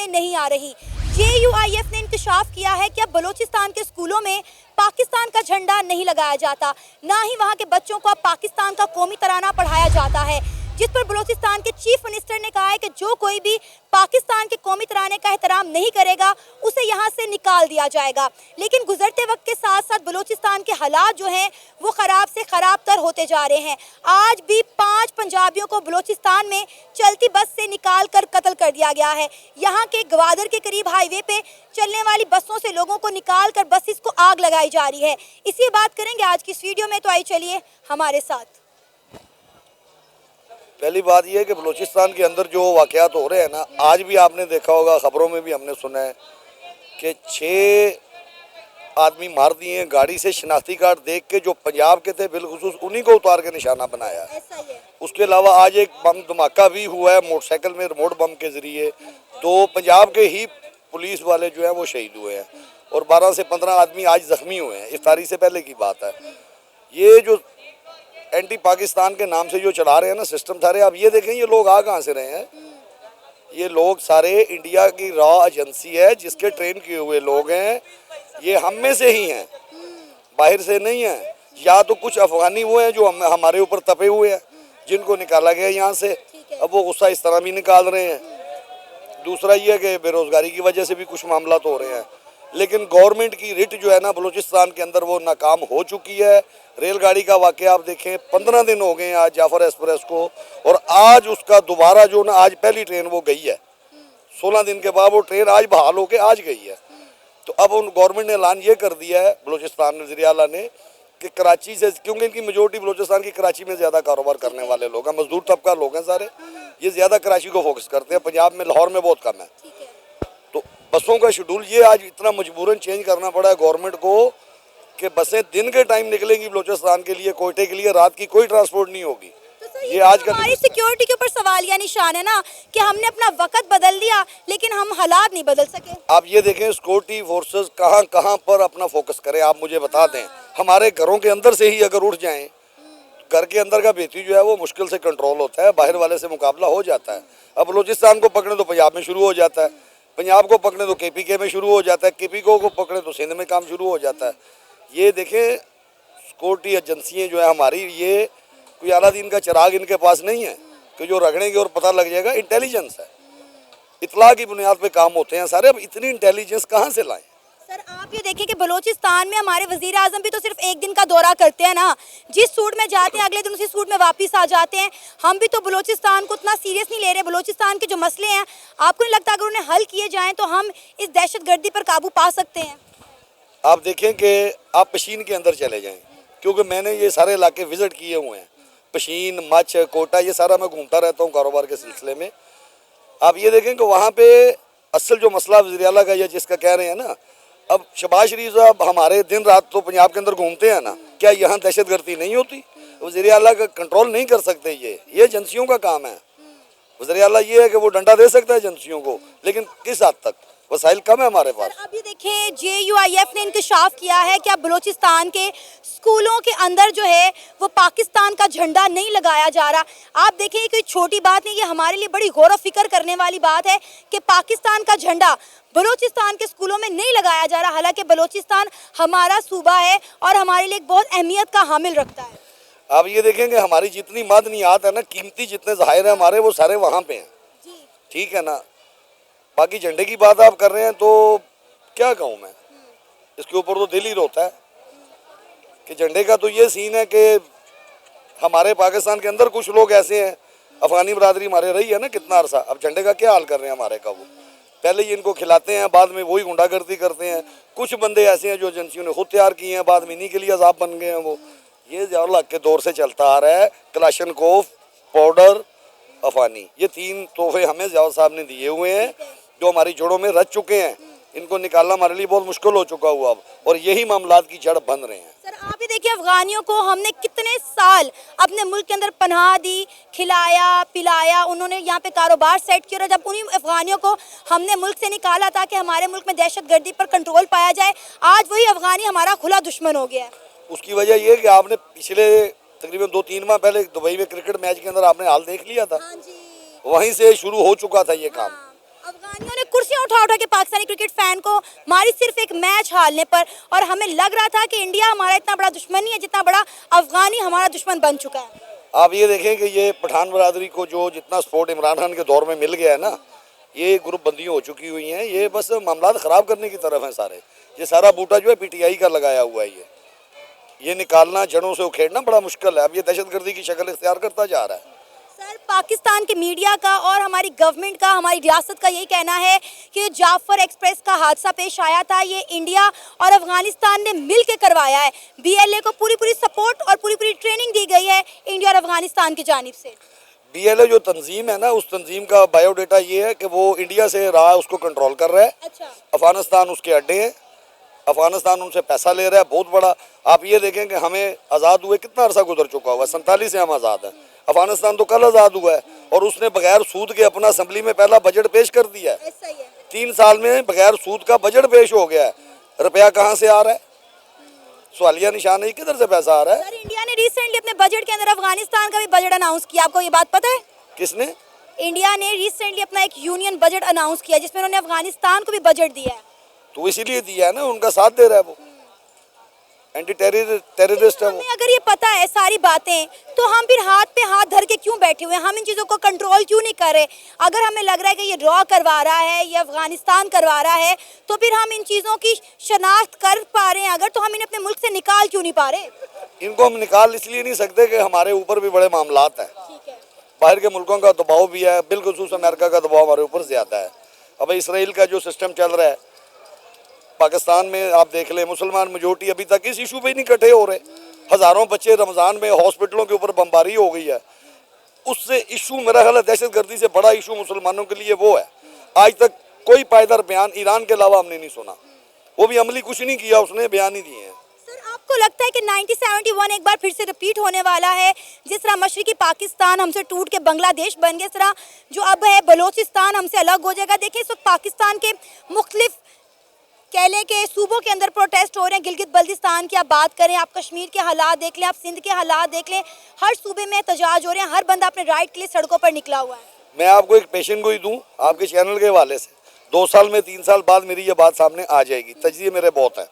में नहीं आ रही। JUIF ने इंकशाफ किया है कि अब बलूचिस्तान के स्कूलों में पाकिस्तान का झंडा नहीं लगाया जाता, ना ही वहाँ के बच्चों को अब पाकिस्तान का कौमी तराना पढ़ाया जाता है, जिस पर बलूचिस्तान के चीफ मिनिस्टर ने कहा है कि जो कोई भी पाकिस्तान के कौमी तराने का एहतराम नहीं करेगा उसे यहाँ से निकाल दिया जाएगा। लेकिन गुजरते वक्त के साथ साथ बलूचिस्तान के हालात जो हैं वो ख़राब से ख़राब तर होते जा रहे हैं। आज भी 5 पंजाबियों को बलूचिस्तान में चलती बस से निकाल कर कत्ल कर दिया गया है। यहाँ के ग्वादर के करीब हाईवे पे चलने वाली बसों से लोगों को निकाल कर बसेस को आग लगाई जा रही है। इसी बात करेंगे आज की इस वीडियो में, तो आइए चलिए हमारे साथ। पहली बात यह है कि बलूचिस्तान के अंदर जो वाक़यात हो रहे हैं ना, आज भी आपने देखा होगा, ख़बरों में भी हमने सुना है कि 6 आदमी मार दिए हैं। गाड़ी से शनाख्ती कार्ड देख के जो पंजाब के थे बिलखुसूस उन्हीं को उतार के निशाना बनाया है। उसके अलावा आज एक बम धमाका भी हुआ है मोटरसाइकिल में, रिमोट बम के ज़रिए। तो पंजाब के ही पुलिस वाले जो हैं वो शहीद हुए हैं और 12 से 15 आदमी आज ज़ख्मी हुए हैं। इफ्तारी से पहले की बात है। ये जो एंटी पाकिस्तान के नाम से जो चला रहे हैं ना सिस्टम सारे, आप ये देखें ये लोग आ कहाँ से रहे हैं। ये लोग सारे इंडिया की रॉ एजेंसी है जिसके ट्रेन किए हुए लोग हैं। ये हम में से ही हैं, बाहर से नहीं हैं। या तो कुछ अफगानी वो हैं जो हमारे ऊपर तपे हुए हैं जिनको निकाला गया यहाँ से, अब वो गुस्सा इस तरह भी निकाल रहे हैं। दूसरा ये है कि बेरोज़गारी की वजह से भी कुछ मामला तो हो रहे हैं। लेकिन गवर्नमेंट की रिट जो है ना बलूचिस्तान के अंदर वो नाकाम हो चुकी है। रेलगाड़ी का वाक़या आप देखें, 15 दिन हो गए हैं आज जाफर एक्सप्रेस को, और आज उसका दोबारा जो ना आज पहली ट्रेन वो गई है। 16 दिन के बाद वो ट्रेन आज बहाल होकर आज गई है। तो अब उन गवर्नमेंट ने ऐलान ये कर दिया है बलूचिस्तान वज़ीर आला ने कि कराची से, क्योंकि इनकी मेजोरिटी बलूचिस्तान की कराची में ज़्यादा कारोबार करने वाले लोग हैं, मजदूर तबका लोग हैं सारे, ये ज़्यादा कराची को फोकस करते हैं। पंजाब में लाहौर में बहुत कम है। तो बसों का शेड्यूल ये आज इतना मजबूरन चेंज करना पड़ा है गवर्नमेंट को कि बसें दिन के टाइम निकलेंगी बलूचिस्तान के लिए, कोयटे के लिए, रात की कोई ट्रांसपोर्ट नहीं होगी। ये आज का हमारी सिक्योरिटी के ऊपर सवाल या निशान है ना कि हमने अपना वक्त बदल दिया लेकिन हम हालात नहीं बदल सके। आप ये देखें सिक्योरिटी फोर्सेस कहाँ कहाँ पर अपना फोकस करें, आप मुझे बता दें। हमारे घरों के अंदर से ही अगर उठ जाएं, घर के अंदर का बेहती जो है वो मुश्किल से कंट्रोल होता है, बाहर वाले से मुकाबला हो जाता है। अब बलूचिस्तान को पकड़े तो पंजाब में शुरू हो जाता है, पंजाब को पकड़े तो KPK में शुरू हो जाता है, KPK को पकड़े तो सिंध में काम शुरू हो जाता है। ये देखें सिक्योरिटी एजेंसियाँ जो है हमारी, ये कोई अलादीन का चिराग इनके पास नहीं है कि जो रगड़ेंगे और पता लग जाएगा। इंटेलिजेंस है, इतला की बुनियाद पे काम होते हैं सारे। अब इतनी इंटेलिजेंस कहाँ से लाएं? सर आप ये देखिए कि बलूचिस्तान में हमारे वजीर आजम भी तो सिर्फ एक दिन का दौरा करते हैं ना, जिस सूट में जाते हैं अगले दिन उसी सूट में वापस आ जाते हैं। हम भी तो बलूचिस्तान को उतना सीरियस नहीं ले रहे। बलूचिस्तान के जो मसले हैं आपको नहीं लगता अगर उन्हें हल किए जाएँ तो हम इस दहशतगर्दी पर काबू पा सकते हैं? आप देखें कि आप पशीन के अंदर चले जाएं, क्योंकि मैंने ये सारे इलाके विज़िट किए हुए हैं, पशीन, मच, कोटा, ये सारा मैं घूमता रहता हूँ कारोबार के सिलसिले में। आप ये देखें कि वहाँ पे असल जो मसला वज़ीर आला का या जिसका कह रहे हैं ना, अब शहबाज शरीफ साहब हमारे दिन रात तो पंजाब के अंदर घूमते हैं ना, क्या यहाँ दहशतगर्दी नहीं होती? वज़ीर आला का कंट्रोल नहीं कर सकते? ये एजेंसियों का काम है। वज़ीर आला ये है कि वो डंडा दे सकता है एजेंसियों को, लेकिन किस हद तक? वसाइल कम है हमारे पास। अब ये देखें JUIF ने इंकशाफ किया है कि अब बलूचिस्तान के स्कूलों के अंदर जो है वो पाकिस्तान का झंडा नहीं लगाया जा रहा। आप देखें ये कोई छोटी बात नहीं, ये हमारे लिए बड़ी गौर व फिक्र करने वाली बात है कि पाकिस्तान का झंडा बलूचिस्तान के स्कूलों में नहीं लगाया जा रहा। हालांकि बलूचिस्तान हमारा सूबा है और हमारे लिए एक बहुत अहमियत का हामिल रखता है। आप ये देखेंगे हमारी जितनी मादनियात है ना, कीमती जितने ज़ाहिर है हमारे, वो सारे वहाँ पे हैं। ठीक है ना। बाकी झंडे की बात आप कर रहे हैं तो क्या कहूँ मैं, इसके ऊपर तो दिल ही रोता है कि झंडे का तो ये सीन है कि हमारे पाकिस्तान के अंदर कुछ लोग ऐसे हैं, अफगानी बरादरी हमारे रही है ना कितना अरसा, अब झंडे का क्या हाल कर रहे हैं हमारे का। वो पहले ही इनको खिलाते हैं, बाद में वही गुंडागर्दी करते हैं। कुछ बंदे ऐसे हैं जो एजेंसियों ने खुद तैयार किए हैं, बाद में इन्हीं के लिए अजाब बन गए हैं। वो ये ज़्यादा के दौर से चलता आ रहा है। कलाशनकोफ, पाउडर, अफानी, ये 3 तोहफे हमें ज़िया साहब ने दिए हुए हैं जो हमारी जड़ों में रच चुके हैं। इनको निकालना हमारे लिए बहुत मुश्किल हो चुका हुआ अब, और यही मामलात की जड़ बन रहे हैं। सर आप ही देखिए अफगानियों को हमने कितने साल अपने मुल्क के अंदर पनाह दी, खिलाया पिलाया, उन्होंने यहाँ पे कारोबार सेट किया, और जब उन्हीं अफगानियों को हमने मुल्क से निकाला था कि हमारे मुल्क में दहशतगर्दी पर कंट्रोल पाया जाए, आज वही अफगानी हमारा खुला दुश्मन हो गया है। उसकी वजह यह है कि आपने पिछले तकरीबन 2-3 माह पहले दुबई में क्रिकेट मैच के अंदर आपने हाल देख लिया था, वहीं से शुरू हो चुका था ये काम। अफगानियों ने कुर्सियां उठा उठा के पाकिस्तानी क्रिकेट फैन को मारी सिर्फ एक मैच हारने पर, और हमें लग रहा था कि इंडिया हमारा इतना बड़ा दुश्मन नहीं है जितना बड़ा अफगानी हमारा दुश्मन बन चुका है। आप ये देखें कि ये पठान बरादरी को जो जितना सपोर्ट इमरान खान के दौर में मिल गया है ना, ये ग्रुप बंदी हो चुकी हुई हैं, ये बस मामला ख़राब करने की तरफ हैं सारे। ये सारा बूटा जो है पीटीआई का लगाया हुआ है, ये निकालना, जड़ों से उखेड़ना बड़ा मुश्किल है। अब ये दहशतगर्दी की शक्ल इख्तियार करता जा रहा है। सर, पाकिस्तान के मीडिया का और हमारी गवर्नमेंट का, हमारी रियासत का यही कहना है कि जो जाफर एक्सप्रेस का हादसा पेश आया था ये इंडिया और अफगानिस्तान ने मिल के करवाया है। बीएलए को पूरी पूरी सपोर्ट और पूरी पूरी ट्रेनिंग दी गई है इंडिया और अफगानिस्तान की जानिब से। बीएलए जो तंजीम है ना, उस तंजीम का बायोडाटा ये है कि वो इंडिया से रहा उसको कंट्रोल कर रहा है। अच्छा। अफगानिस्तान उसके अड्डे हैं, अफगानिस्तान उनसे पैसा ले रहा है बहुत बड़ा। आप ये देखें कि हमें आज़ाद हुए कितना अरसा गुजर चुका हुआ है, 47 से हम आज़ाद हैं। अफगानिस्तान तो कल आज़ाद हुआ है और उसने बगैर सूद के अपना असेंबली में पहला बजट पेश कर दिया है। 3 साल में बगैर सूद का बजट पेश हो गया है। रुपया कहाँ से आ रहा है? सवालिया निशान है, किधर से पैसा आ रहा है? सर, इंडिया ने रिसेंटली अपने बजट के अंदर अफगानिस्तान का भी बजट अनाउंस किया, आपको ये बात पता है? किसने? इंडिया ने रिसेंटली अपना एक यूनियन बजट अनाउंस किया जिसमें उन्होंने अफगानिस्तान को भी बजट दिया है। तो इसीलिए दिया है ना, उनका साथ दे रहा है वो, एंटी टेररिस्ट है वो। हमें अगर ये पता है सारी बातें तो हम फिर हाथ पे हाथ धर के क्यों बैठे हुए हैं? हम इन चीज़ों को कंट्रोल क्यों नहीं कर रहे? अगर हमें लग रहा है कि ये रॉ करवा रहा है या अफगानिस्तान करवा रहा है तो फिर हम इन चीज़ों की शनाख्त कर पा रहे हैं अगर, तो हम इन्हें अपने मुल्क से निकाल क्यों नहीं पा रहे? इनको हम निकाल इसलिए नहीं सकते कि हमारे ऊपर भी बड़े मामलात हैं। बाहर के मुल्कों का दबाव भी है, बिलखुसूस अमेरिका का दबाव हमारे ऊपर ज़्यादा है। अब इसराइल का जो सिस्टम चल रहा है पाकिस्तान में, आप देख लें, मुसलमान मेजोरिटी अभी तक इस इशू पे ही नहीं इकट्ठे हो रहे। हज़ारों बच्चे रमज़ान में हॉस्पिटलों के ऊपर बमबारी हो गई है। उससे इशू मेरा ख्याल है दहशतगर्दी से बड़ा इशू मुसलमानों के लिए वो है। आज तक कोई पायदार बयान ईरान के अलावा हमने नहीं सुना, वो भी अमली कुछ नहीं किया, उसने बयान ही दिए हैं। सर, आपको लगता है कि 1971 एक बार फिर से रिपीट होने वाला है? जिस तरह मशरिकी पाकिस्तान हमसे टूट के बांग्लादेश बन गया, इस तरह जो अब है बलोचिस्तान हमसे अलग हो जाएगा। देखिए, इस वक्त पाकिस्तान के मुख्तलिफ केले के सूबों के अंदर प्रोटेस्ट हो रहे हैं। गिलगित बल्तिस्तान की आप बात करें, आप कश्मीर के हालात देख लें, आप सिंध के हालात देख लें, हर सूबे में एहतजाज हो रहे हैं, हर बंदा अपने राइट के लिए सड़कों पर निकला हुआ है। मैं आपको एक पेशन गोई दूं आपके चैनल के हवाले से, 2 साल में 3 साल बाद मेरी ये बात सामने आ जाएगी। तजज़िये मेरे बहुत हैं,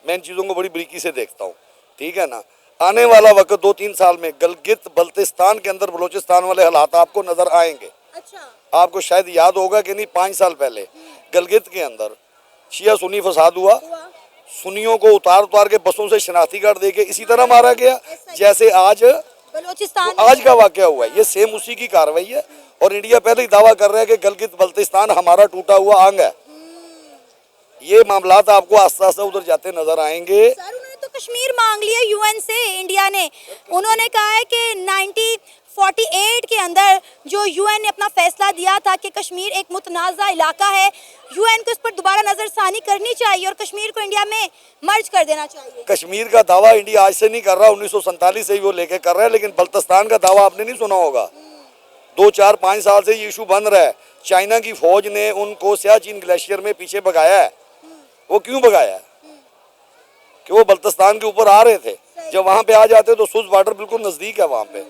मैं इन चीज़ों को बड़ी बारीकी से देखता हूँ, ठीक है ना। आने वाला वक्त 2-3 साल में गिलगित बल्तिस्तान के अंदर बलोचिस्तान वाले हालात आपको नज़र आएंगे। अच्छा। आपको शायद याद होगा कि नहीं, 5 साल पहले गिलगित के अंदर शिया सुन्नी फसाद हुआ। सुन्नियों को उतार उतार के बसों से शनाख्ती कार्ड देके इसी तरह मारा गया जैसे आज बलोचिस्तान आज का वाकया हुआ है। ये सेम उसी की कार्रवाई है और इंडिया पहले ही दावा कर रहा है कि गिलगित बल्तिस्तान हमारा टूटा हुआ अंग है। ये मामलात आपको आस्ते आस्ते उधर जाते नजर आएंगे। सर, उन्होंने तो कश्मीर मांग लिया यूएन से, इंडिया ने। उन्होंने कहा है कि 1948 के अंदर जो यूएन ने अपना फैसला दिया था कि कश्मीर एक मुतनाज़ा इलाका है, यूएन को इस पर दोबारा नजरसानी करनी चाहिए और कश्मीर को इंडिया में मर्ज कर देना चाहिए। कश्मीर का दावा इंडिया आज से नहीं कर रहा, 1947 से ही वो लेके कर रहा है। लेकिन बल्तिस्तान का दावा आपने नहीं सुना होगा, 2-4-5 साल से ये इशू बन रहा है। चाइना की फौज ने उनको सियाचिन ग्लेशियर में पीछे भगाया है। वो क्यों भगाया है? कि वो बल्तिस्तान के ऊपर आ रहे थे। जब वहाँ पे आ जाते तो सुज बॉर्डर बिल्कुल नज़दीक है, वहाँ पे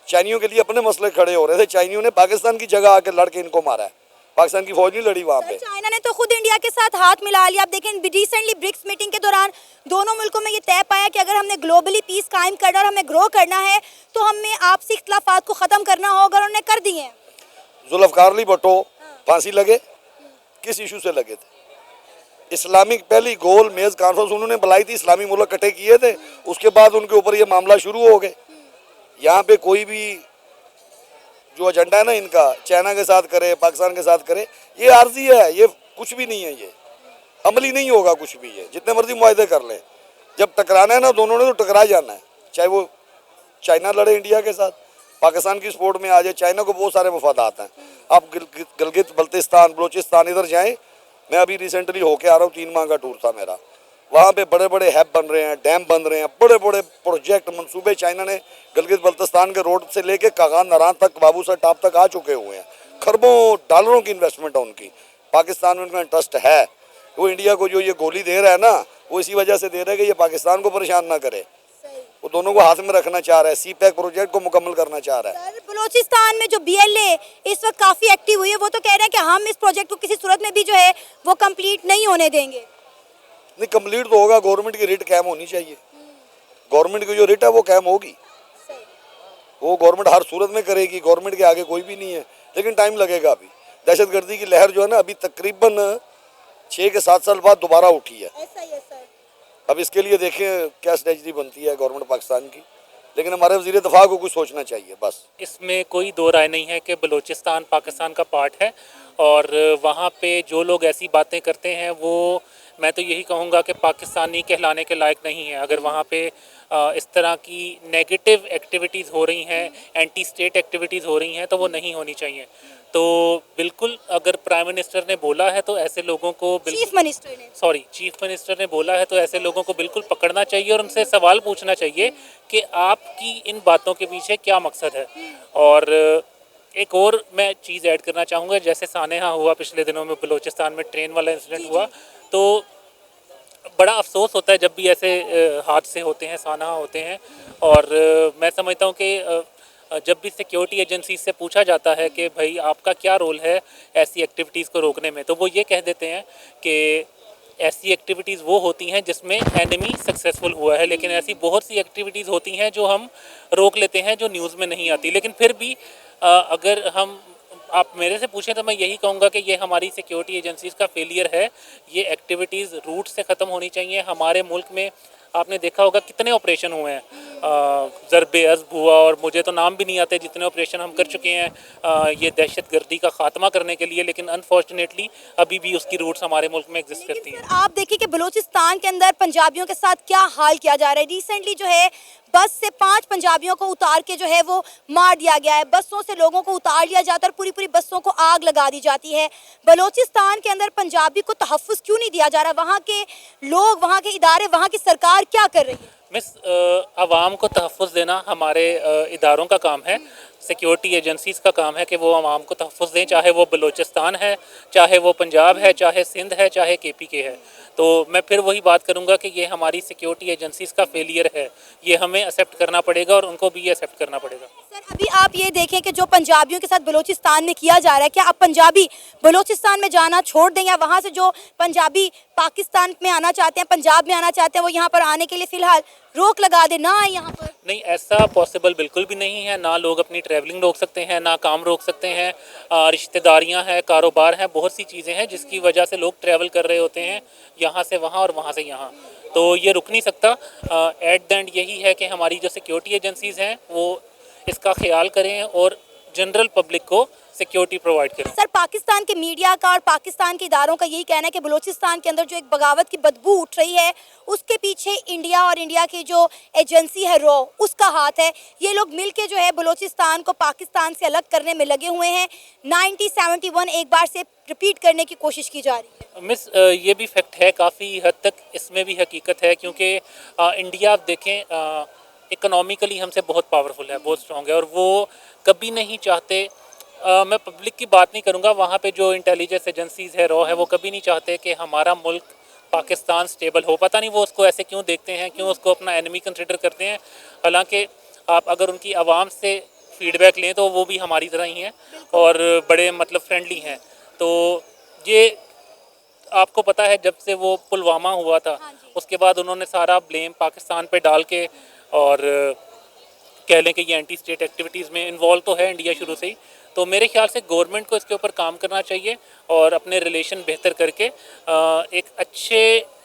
चाइनियों के लिए अपने मसले खड़े हो रहे थे। चाइनियों ने पाकिस्तान की जगह आके लड़के इनको मारा है, पाकिस्तान की फौज नहीं लड़ी वहाँ पे। चाइना ने तो खुद इंडिया के साथ हाथ मिला लिया। आप देखें, रिसेंटली ब्रिक्स मीटिंग के दौरान दोनों मुल्कों में ये तय पाया कि अगर हमने ग्लोबली पीस कायम करना और हमें ग्रो करना है तो हमें आपसी इख्तिलाफात को ख़त्म करना होगा, और उन्होंने कर दिए हैं। जुल्फ़िकार अली भुट्टो फांसी लगे, किस इशू से लगे थे? इस्लामिक पहली गोल मेज़ कॉन्फ्रेंस उन्होंने बुलाई थी, इस्लामी मुल्क इकट्ठे किए थे, उसके बाद उनके ऊपर ये मामला शुरू हो गए। यहाँ पे कोई भी जो एजेंडा है ना इनका, चाइना के साथ करे, पाकिस्तान के साथ करे, ये आर्जी है, ये कुछ भी नहीं है, ये अमली नहीं होगा कुछ भी। ये जितने मर्जी मुआहदे कर लें, जब टकराना है ना दोनों ने तो टकरा जाना है। चाहे वो चाइना लड़े इंडिया के साथ, पाकिस्तान की सपोर्ट में आ जाए, चाइना को बहुत सारे मफादात हैं। आप गिलगित बल्तिस्तान बलोचिस्तान इधर जाएँ, मैं अभी रिसेंटली होके आ रहा हूँ, 3 माह का टूर था मेरा। वहाँ पे बड़े बड़े हैब बन रहे हैं, डैम बन रहे हैं, बड़े बड़े प्रोजेक्ट मंसूबे चाइना ने गिलगित बल्तिस्तान के रोड से लेके कागान नारान तक, बाबूसर टाप तक आ चुके हुए हैं। खरबों डॉलरों की इन्वेस्टमेंट है उनकी, पाकिस्तान में उनका इंटरेस्ट है। वो इंडिया को जो ये गोली दे रहा है ना, वो इसी वजह से दे रहा है कि ये पाकिस्तान को परेशान ना करे। वो दोनों को हाथ में रखना चाह रहा है, सी पैक प्रोजेक्ट को मुकम्मल करना चाह रहा है। सर, बलूचिस्तान में जो बीएलए इस वक्त काफी एक्टिव हुई है, वो तो कह रहे हैं कि हम इस प्रोजेक्ट को किसी सूरत में भी जो है वो कंप्लीट नहीं होने देंगे। नहीं, कंप्लीट तो होगा, गवर्नमेंट की रेट कायम होनी चाहिए। गवर्नमेंट की जो रेट है वो कायम होगी, वो गवर्नमेंट हर सूरत में करेगी, गवर्नमेंट के आगे कोई भी नहीं है, लेकिन टाइम लगेगा। अभी दहशतगर्दी की लहर जो है ना, अभी तकरीबन 6 के 7 साल बाद दोबारा उठी है। ऐसा ही है सर। अब इसके लिए देखें क्या स्ट्रेटजी बनती है गवर्नमेंट पाकिस्तान की, लेकिन हमारे वज़ीर दफ़ा को कुछ सोचना चाहिए बस। इसमें कोई दो राय नहीं है कि बलूचिस्तान पाकिस्तान का पार्ट है, और वहाँ पे जो लोग ऐसी बातें करते हैं वो, मैं तो यही कहूँगा कि पाकिस्तानी कहलाने के लायक नहीं है। अगर वहाँ पे इस तरह की नेगेटिव एक्टिविटीज़ हो रही हैं, एंटी स्टेट एक्टिविटीज़ हो रही हैं, तो वो नहीं होनी चाहिए। तो बिल्कुल, अगर प्राइम मिनिस्टर ने बोला है तो ऐसे लोगों को चीफ मिनिस्टर ने बोला है तो ऐसे लोगों को बिल्कुल पकड़ना चाहिए और उनसे सवाल पूछना चाहिए कि आपकी इन बातों के पीछे क्या मकसद है। और एक और मैं चीज़ ऐड करना चाहूँगा, जैसे सानेहा हुआ पिछले दिनों में, बलूचिस्तान में ट्रेन वाला इंसिडेंट हुआ, तो बड़ा अफसोस होता है जब भी ऐसे हादसे होते हैं, सानहा होते हैं। और मैं समझता हूँ कि जब भी सिक्योरिटी एजेंसी से पूछा जाता है कि भाई आपका क्या रोल है ऐसी एक्टिविटीज़ को रोकने में, तो वो ये कह देते हैं कि ऐसी एक्टिविटीज़ वो होती हैं जिसमें एनिमी सक्सेसफुल हुआ है, लेकिन ऐसी बहुत सी एक्टिविटीज़ होती हैं जो हम रोक लेते हैं, जो न्यूज़ में नहीं आती। लेकिन फिर भी अगर आप मेरे से पूछें तो मैं यही कहूँगा कि ये हमारी सिक्योरिटी एजेंसीज़ का फेलियर है। ये एक्टिविटीज़ रूट से ख़त्म होनी चाहिए। हमारे मुल्क में आपने देखा होगा कितने ऑपरेशन हुए हैं, ज़रबे अज़ब हुआ, और मुझे तो नाम भी नहीं आते जितने ऑपरेशन हम कर चुके हैं ये दहशतगर्दी का ख़ात्मा करने के लिए, लेकिन अनफॉर्चुनेटली अभी भी उसकी रूट्स हमारे मुल्क में एग्जिस्ट करती हैं। आप देखिए कि बलूचिस्तान के अंदर पंजाबियों के साथ क्या हाल किया जा रहा है। रिसेंटली जो है बस से 5 पंजाबियों को उतार के जो है वो मार दिया गया है। बसों से लोगों को उतार लिया जाता है और पूरी पूरी बसों को आग लगा दी जाती है। बलूचिस्तान के अंदर पंजाबी को तहफ़्फ़ुज़ क्यों नहीं दिया जा रहा? वहाँ के लोग, वहाँ के इदारे, वहाँ की सरकार क्या कर रही है? मिस, आवाम को तहफ़्फ़ुज़ देना हमारे इदारों का काम है, सिक्योरिटी एजेंसीज़ का काम है कि वो आवाम को तहफ़्फ़ुज़ दें, चाहे वो बलूचिस्तान है, चाहे वो पंजाब है, चाहे सिंध है, चाहे KPK है। तो मैं फिर वही बात करूंगा कि ये हमारी सिक्योरिटी एजेंसीज़ का फेलियर है, ये हमें एक्सेप्ट करना पड़ेगा और उनको भी एक्सेप्ट करना पड़ेगा। सर, अभी आप ये देखें कि जो पंजाबियों के साथ बलूचिस्तान में किया जा रहा है, क्या अब पंजाबी बलूचिस्तान में जाना छोड़ दें, या वहाँ से जो पंजाबी पाकिस्तान में आना चाहते हैं, पंजाब में आना चाहते हैं, वो यहाँ पर आने के लिए फ़िलहाल रोक लगा दे, ना आए यहाँ पर? नहीं, ऐसा पॉसिबल बिल्कुल भी नहीं है। ना लोग अपनी ट्रैवलिंग रोक सकते हैं, ना काम रोक सकते हैं। रिश्तेदारियां हैं, कारोबार हैं, बहुत सी चीज़ें हैं जिसकी वजह से लोग ट्रैवल कर रहे होते हैं यहाँ से वहाँ और वहाँ से यहाँ, तो ये रुक नहीं सकता। एट द एंड यही है कि हमारी जो सिक्योरिटी एजेंसीज़ हैं वो इसका ख्याल करें और जनरल पब्लिक को सिक्योरिटी प्रोवाइड करें। सर, पाकिस्तान के मीडिया का और पाकिस्तान के इदारों का यही कहना है कि बलूचिस्तान के अंदर जो एक बगावत की बदबू उठ रही है, उसके पीछे इंडिया और इंडिया की जो एजेंसी है रॉ, उसका हाथ है। ये लोग मिलके जो है बलूचिस्तान को पाकिस्तान से अलग करने में लगे हुए हैं। 1971 एक बार से रिपीट करने की कोशिश की जा रही है। मिस, ये भी फैक्ट है, काफ़ी हद तक इसमें भी हकीकत है, क्योंकि इंडिया आप देखें इकोनॉमिकली हमसे बहुत पावरफुल है, बहुत स्ट्रॉन्ग है, और वो कभी नहीं चाहते, मैं पब्लिक की बात नहीं करूँगा, वहाँ पे जो इंटेलिजेंस एजेंसीज़ है, रॉ है, वो कभी नहीं चाहते कि हमारा मुल्क पाकिस्तान स्टेबल हो। पता नहीं वो उसको ऐसे क्यों देखते हैं, क्यों उसको अपना एनिमी कंसिडर करते हैं। हालांकि आप अगर उनकी आवाम से फीडबैक लें तो वो भी हमारी तरह ही हैं और बड़े मतलब फ्रेंडली हैं। तो ये आपको पता है, जब से वो पुलवामा हुआ था उसके बाद उन्होंने सारा ब्लेम पाकिस्तान पे डाल के, और कह लें कि ये एंटी स्टेट एक्टिविटीज़ में इन्वॉल्व तो है इंडिया शुरू से ही। तो मेरे ख्याल से गवर्नमेंट को इसके ऊपर काम करना चाहिए और अपने रिलेशन बेहतर करके एक अच्छे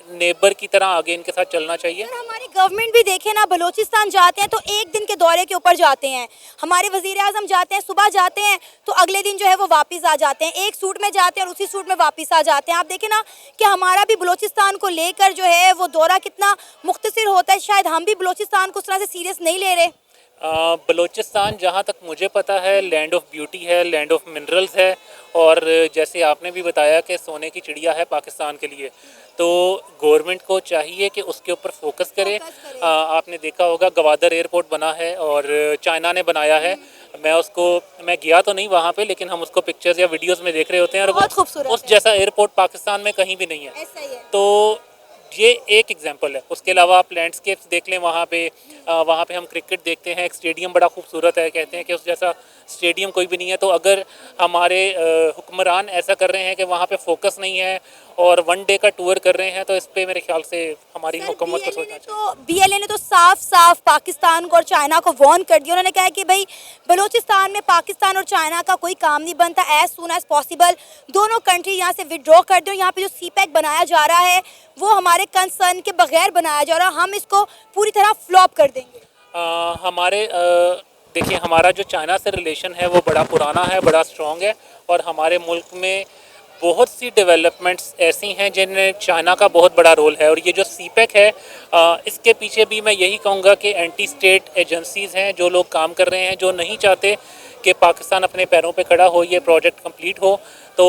नेबर की तरह आगे इनके साथ चलना चाहिए। सर, हमारी गवर्नमेंट भी देखे ना, बलूचिस्तान जाते हैं तो एक दिन के दौरे के ऊपर जाते हैं। हमारे वजीर आज़म जाते हैं, सुबह जाते हैं तो अगले दिन जो है वो वापस आ जाते हैं, एक सूट में जाते हैं और उसी सूट में वापस आ जाते हैं। आप देखें ना कि हमारा भी बलूचिस्तान को लेकर जो है वो दौरा कितना मुख्तसर होता है। शायद हम भी बलूचिस्तान को उस तरह से सीरियस नहीं ले रहे। बलूचिस्तान जहाँ तक मुझे पता है लैंड ऑफ ब्यूटी है, लैंड ऑफ मिनरल्स है, और जैसे आपने भी बताया कि सोने की चिड़िया है पाकिस्तान के लिए, तो गवर्नमेंट को चाहिए कि उसके ऊपर फोकस करे। आपने देखा होगा गवादर एयरपोर्ट बना है और चाइना ने बनाया है। मैं गया तो नहीं वहाँ पे, लेकिन हम उसको पिक्चर्स या वीडियोस में देख रहे होते हैं, और बहुत खूबसूरत उस जैसा एयरपोर्ट पाकिस्तान में कहीं भी नहीं है। ऐसा ही है। तो ये एक एग्जांपल है। उसके अलावा आप लैंडस्केप्स देख लें, वहाँ पे हम क्रिकेट देखते हैं, एक स्टेडियम बड़ा खूबसूरत है, कहते हैं कि उस जैसा स्टेडियम कोई भी नहीं है। तो अगर हमारे हुक्मरान ऐसा कर रहे हैं कि वहाँ पे फोकस नहीं है और वन डे का टूर कर रहे हैं, तो इस पे मेरे ख्याल से हमारी हुकूमत को सोचना चाहिए। बीएलए ने तो साफ साफ पाकिस्तान को और चाइना को वार्न कर दिया। उन्होंने कहा है कि भाई बलूचिस्तान में पाकिस्तान और चाइना का कोई काम नहीं बनता, एज सून एज पॉसिबल दोनों कंट्री यहाँ से विड्रॉ कर दो। यहाँ पे जो सीपैक बनाया जा रहा है वो हमारे कंसर्न के बगैर बनाया जा रहा है, हम इसको पूरी तरह फ्लॉप कर देंगे। देखिए, हमारा जो चाइना से रिलेशन है वो बड़ा पुराना है, बड़ा स्ट्रॉन्ग है, और हमारे मुल्क में बहुत सी डेवलपमेंट्स ऐसी हैं जिनमें चाइना का बहुत बड़ा रोल है। और ये जो सीपैक है, इसके पीछे भी मैं यही कहूँगा कि एंटी स्टेट एजेंसीज़ हैं जो लोग काम कर रहे हैं, जो नहीं चाहते कि पाकिस्तान अपने पैरों पे खड़ा हो, ये प्रोजेक्ट कंप्लीट हो। तो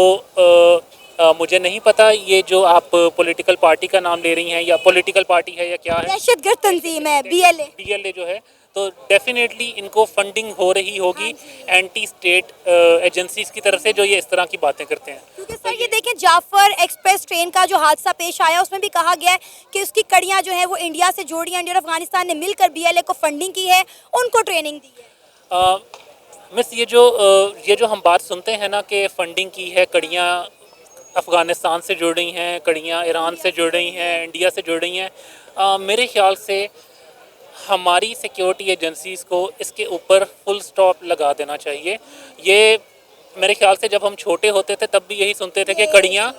मुझे नहीं पता ये जो आप पॉलिटिकल पार्टी का नाम ले रही हैं, या पॉलिटिकल पार्टी है या क्या है, दहशतगर्द तंजीम है बीएलए जो है, तो डेफिनेटली इनको फंडिंग हो रही होगी एंटी स्टेट एजेंसीज की तरफ से, जो ये इस तरह की बातें करते हैं। क्योंकि सर ये देखें, जाफर एक्सप्रेस ट्रेन का जो हादसा पेश आया उसमें भी कहा गया है कि उसकी कड़ियां जो है वो इंडिया से जोड़ी हैं। इंडिया और अफगानिस्तान ने मिलकर बीएलए को फंडिंग की है, उनको ट्रेनिंग दी है। मिस, ये जो हम बात सुनते हैं ना कि फंडिंग की है, कड़ियाँ अफ़गानिस्तान से जुड़ रही हैं, कड़ियाँ ईरान से जुड़ रही हैं, इंडिया से जुड़ रही हैं, मेरे ख्याल से हमारी सिक्योरिटी एजेंसीज़ को इसके ऊपर फुल स्टॉप लगा देना चाहिए। ये मेरे ख्याल से जब हम छोटे होते थे तब भी यही सुनते थे कि कड़ियाँ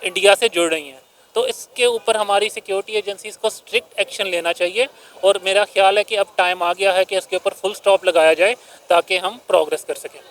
इंडिया से जुड़ रही हैं। तो इसके ऊपर हमारी सिक्योरिटी एजेंसीज़ को स्ट्रिक्ट एक्शन लेना चाहिए, और मेरा ख्याल है कि अब टाइम आ गया है कि इसके ऊपर फुल स्टॉप लगाया जाए ताकि हम प्रोग्रेस कर सकें।